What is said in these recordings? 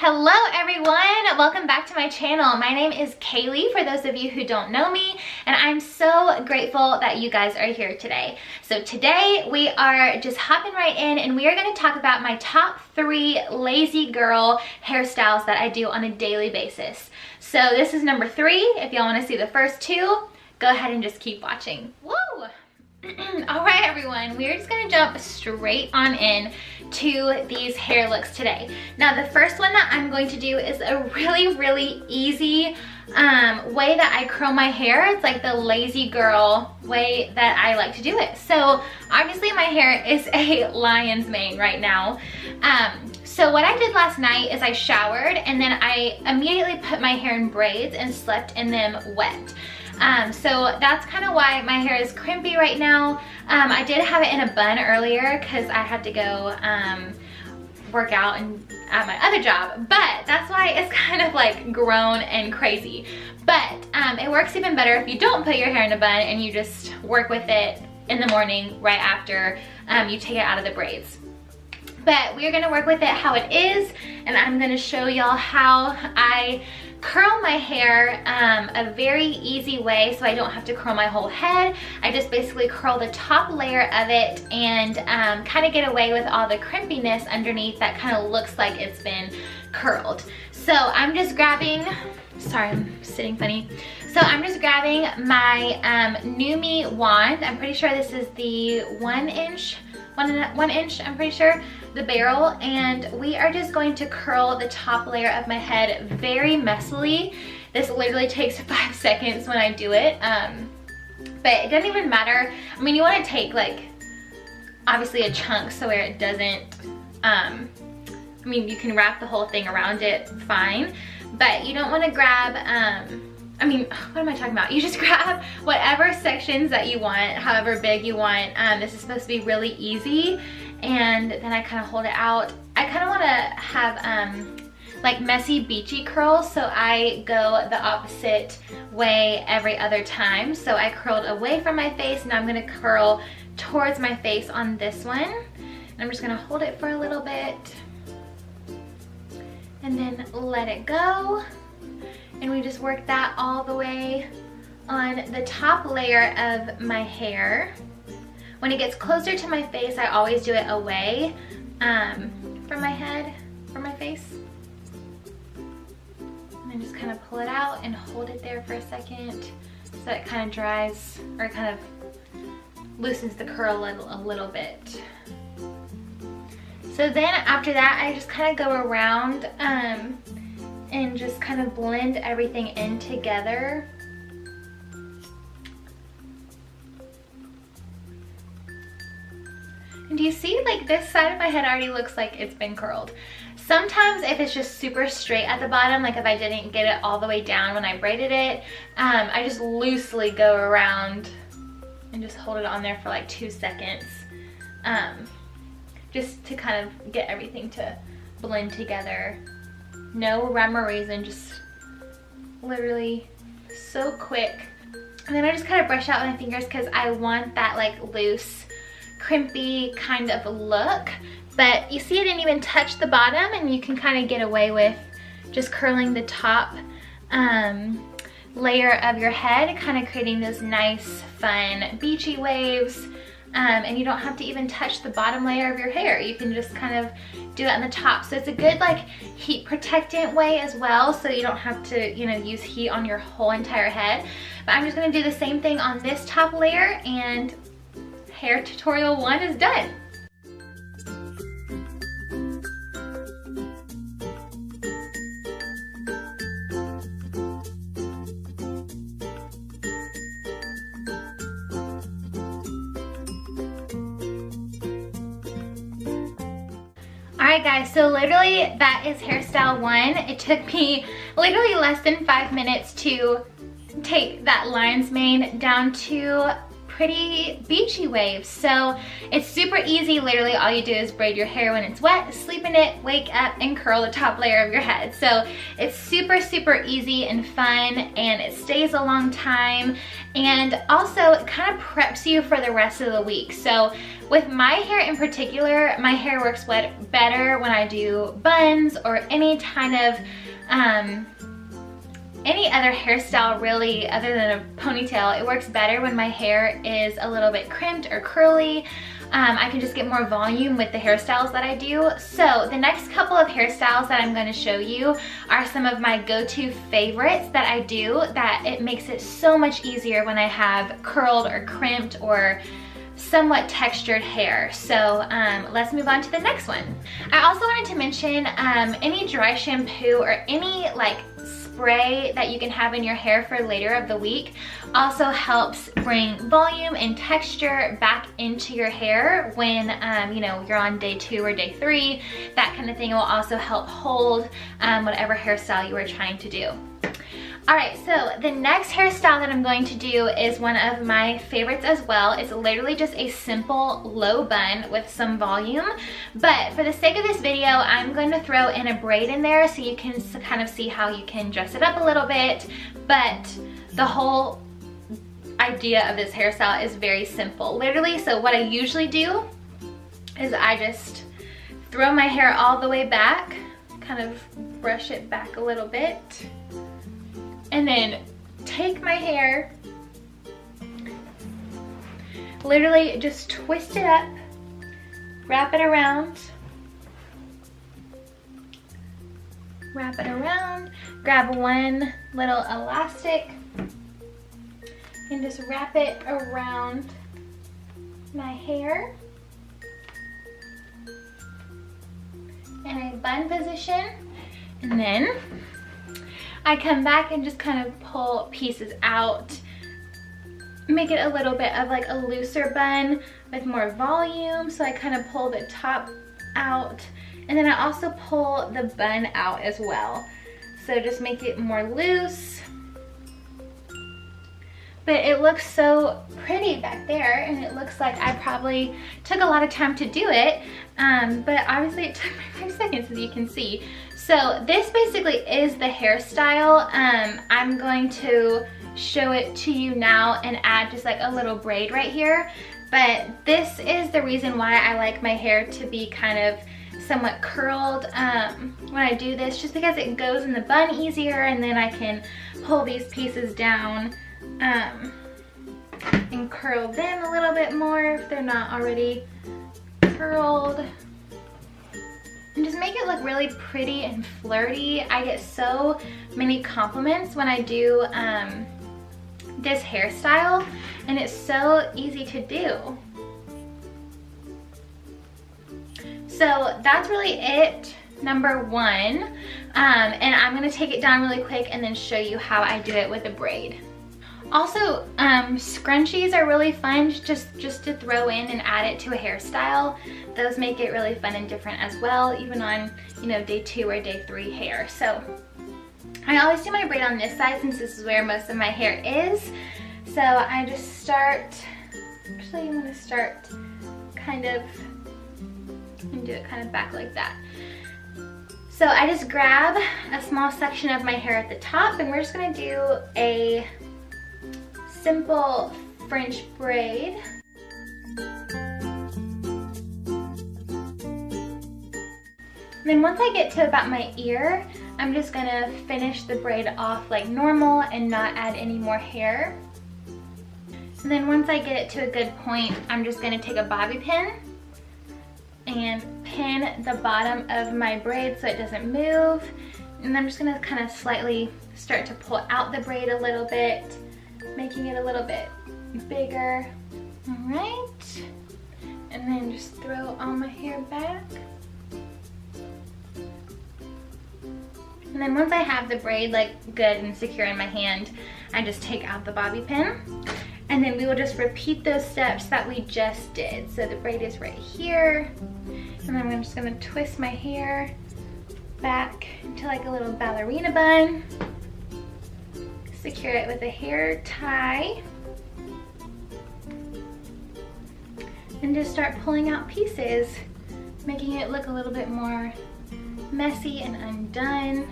Hello everyone, welcome back to my channel. My name is Kaylee, for those of you who don't know me, and I'm so grateful that you guys are here today. So today we are just hopping right in and we are going to talk about my top 3 lazy girl hairstyles that I do on a daily basis. So this is number 3. If y'all want to see the first 2, go ahead and just keep watching. Woo! Alright everyone, we're just gonna jump straight on in to these hair looks today. Now the first one that I'm going to do is a really easy way that I curl my hair. It's like the lazy girl way that I like to do it. So obviously my hair is a lion's mane right now. So what I did last night is I showered and then I immediately put my hair in braids and slept in them wet. So that's kind of why my hair is crimpy right now. I did have it in a bun earlier because I had to go work out at my other job, but that's why it's kind of like grown and crazy. But it works even better if you don't put your hair in a bun and you just work with it in the morning right after you take it out of the braids. But we're gonna work with it how it is, and I'm gonna show y'all how I curl my hair a very easy way so I don't have to curl my whole head. I just basically curl the top layer of it and kind of get away with all the crimpiness underneath that kind of looks like it's been curled. So I'm just grabbing, sorry I'm sitting funny. So I'm just grabbing my NUMI wand. I'm pretty sure this is the 1 inch, I'm pretty sure, the barrel, and we are just going to curl the top layer of my head very messily. This literally takes 5 seconds when I do it, but it doesn't even matter. I mean, you want to take like obviously a chunk so where it doesn't, I mean, you can wrap the whole thing around it fine, but you don't want to grab, I mean, what am I talking about? You just grab whatever sections that you want, however big you want. This is supposed to be really easy, and then I kind of hold it out. I kind of want to have like messy beachy curls, so I go the opposite way every other time. So I curled away from my face, now I'm going to curl towards my face on this one. And I'm just going to hold it for a little bit and then let it go. And we just work that all the way on the top layer of my hair. When it gets closer to my face, I always do it away from my head, from my face. And then just kind of pull it out and hold it there for a second so it kind of dries, or kind of loosens the curl a little bit. So then after that, I just kind of go around and just kind of blend everything in together. And do you see, like, this side of my head already looks like it's been curled. Sometimes if it's just super straight at the bottom, like if I didn't get it all the way down when I braided it, I just loosely go around and just hold it on there for like 2 seconds, just to kind of get everything to blend together. No rhyme or reason, just literally so quick. And then I just kind of brush out my fingers because I want that like loose, crimpy kind of look. But you see, I didn't even touch the bottom, and you can kind of get away with just curling the top layer of your head, kind of creating those nice, fun, beachy waves. And you don't have to even touch the bottom layer of your hair. You can just kind of do that on the top. So it's a good like heat protectant way as well, so you don't have to, you know, use heat on your whole entire head. But I'm just gonna do the same thing on this top layer, and hair tutorial 1 is done. Alright guys, so literally that is hairstyle 1. It took me literally less than 5 minutes to take that lion's mane down to pretty beachy waves. So it's super easy. Literally all you do is braid your hair when it's wet, sleep in it, wake up, and curl the top layer of your head. So it's super, super easy and fun, and it stays a long time, and also it kind of preps you for the rest of the week. So with my hair in particular, my hair works better when I do buns or any kind of any other hairstyle really other than a ponytail. It works better when my hair is a little bit crimped or curly. I can just get more volume with the hairstyles that I do. So the next couple of hairstyles that I'm going to show you are some of my go-to favorites that I do, that it makes it so much easier when I have curled or crimped or somewhat textured hair. So let's move on to the next one. I also wanted to mention any dry shampoo or any like spray that you can have in your hair for later of the week also helps bring volume and texture back into your hair when you know, you're on day 2 or day 3. That kind of thing will also help hold whatever hairstyle you are trying to do. Alright, so the next hairstyle that I'm going to do is one of my favorites as well. It's literally just a simple low bun with some volume. But for the sake of this video, I'm going to throw in a braid in there so you can kind of see how you can dress it up a little bit. But the whole idea of this hairstyle is very simple. Literally, so what I usually do is I just throw my hair all the way back, kind of brush it back a little bit, and then take my hair, literally just twist it up, wrap it around, grab one little elastic, and just wrap it around my hair in a bun position, and then I come back and just kind of pull pieces out, make it a little bit of like a looser bun with more volume. So I kind of pull the top out, and then I also pull the bun out as well. So just make it more loose. But it looks so pretty back there, and it looks like I probably took a lot of time to do it, but obviously it took me 5 seconds, as you can see. So this basically is the hairstyle. I'm going to show it to you now and add just like a little braid right here. But this is the reason why I like my hair to be kind of somewhat curled when I do this, just because it goes in the bun easier, and then I can pull these pieces down and curl them a little bit more if they're not already curled. And just make it look really pretty and flirty. I get so many compliments when I do this hairstyle, and it's so easy to do. So that's really it, number 1. And I'm gonna take it down really quick and then show you how I do it with a braid. Also, scrunchies are really fun just to throw in and add it to a hairstyle. Those make it really fun and different as well, even on, you know, day 2 or day 3 hair. So I always do my braid on this side since this is where most of my hair is. So I just start, actually I'm gonna start kind of, and do it kind of back like that. So I just grab a small section of my hair at the top, and we're just gonna do a simple French braid. And then once I get to about my ear, I'm just gonna finish the braid off like normal and not add any more hair. And then once I get it to a good point, I'm just gonna take a bobby pin and pin the bottom of my braid so it doesn't move. And I'm just gonna kind of slightly start to pull out the braid a little bit, making it a little bit bigger. All right, and then just throw all my hair back. And then once I have the braid like good and secure in my hand, I just take out the bobby pin. And then we will just repeat those steps that we just did. So the braid is right here. And then I'm just gonna twist my hair back into like a little ballerina bun. Secure it with a hair tie. and just start pulling out pieces, making it look a little bit more messy and undone.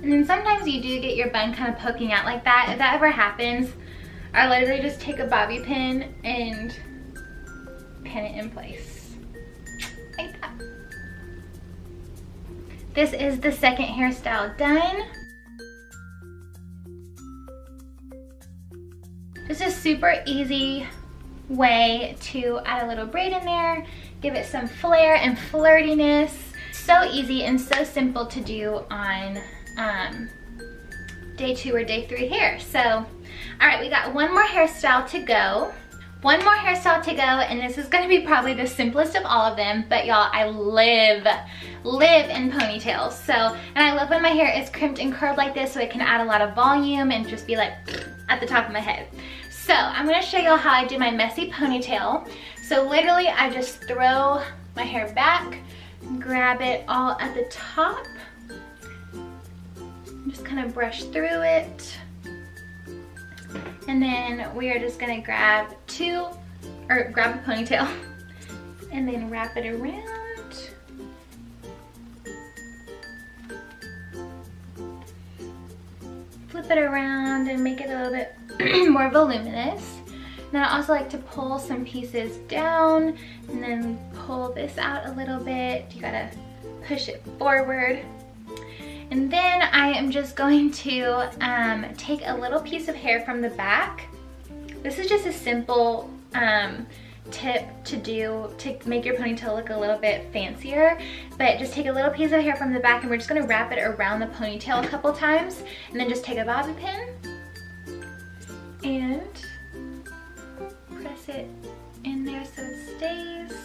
And then sometimes you do get your bun kind of poking out like that. If that ever happens, I literally just take a bobby pin and pin it in place, like that. This is the second hairstyle done. Just a super easy way to add a little braid in there, give it some flair and flirtiness. So easy and so simple to do on day 2 or day 3 hair. So, all right, we got one more hairstyle to go. One more hairstyle to go, and this is gonna be probably the simplest of all of them, but y'all, I live in ponytails. So, and I love when my hair is crimped and curled like this so it can add a lot of volume and just be like at the top of my head. So I'm gonna show y'all how I do my messy ponytail. So literally I just throw my hair back, grab it all at the top, just kind of brush through it. And then we are just gonna grab a ponytail and then wrap it around. Flip it around and make it a little bit more voluminous. Then I also like to pull some pieces down and then pull this out a little bit. You gotta push it forward. And then I am just going to take a little piece of hair from the back. This is just a simple tip to do to make your ponytail look a little bit fancier. But just take a little piece of hair from the back and we're just gonna wrap it around the ponytail a couple times. And then just take a bobby pin and press it in there so it stays.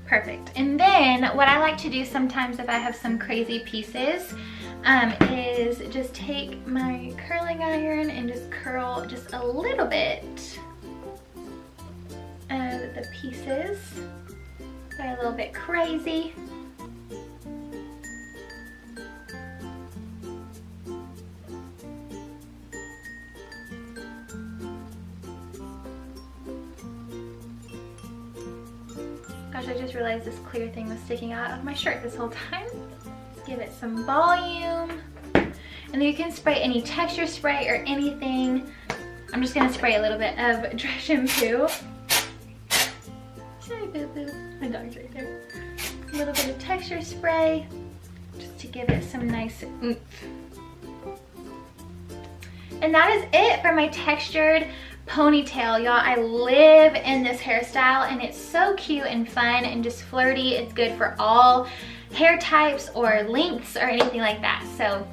Perfect. And then what I like to do sometimes if I have some crazy pieces is just take my curling iron and just curl just a little bit of the pieces that are a little bit crazy. Gosh, I just realized this clear thing was sticking out of my shirt this whole time. Let's give it some volume. And then you can spray any texture spray or anything. I'm just gonna spray a little bit of dry shampoo. Sorry, boo-boo. My dog's right there. A little bit of texture spray, just to give it some nice oomph. And that is it for my textured ponytail, y'all. I live in this hairstyle and it's so cute and fun and just flirty. It's good for all hair types or lengths or anything like that. So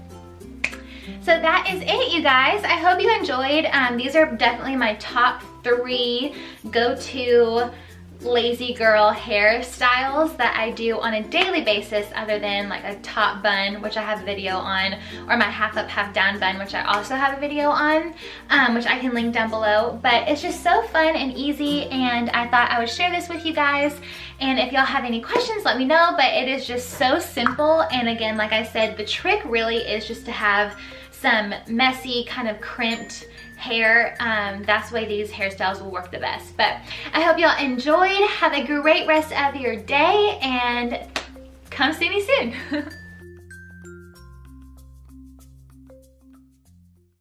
that is it, you guys. I hope you enjoyed. These are definitely my top 3 go-to lazy girl hairstyles that I do on a daily basis, other than like a top bun, which I have a video on, or my half up half down bun, which I also have a video on, which I can link down below. But it's just so fun and easy, and I thought I would share this with you guys. And if y'all have any questions, let me know. But it is just so simple, and again, like I said, the trick really is just to have some messy, kind of crimped hair. That's the way these hairstyles will work the best. But I hope y'all enjoyed. Have a great rest of your day and come see me soon.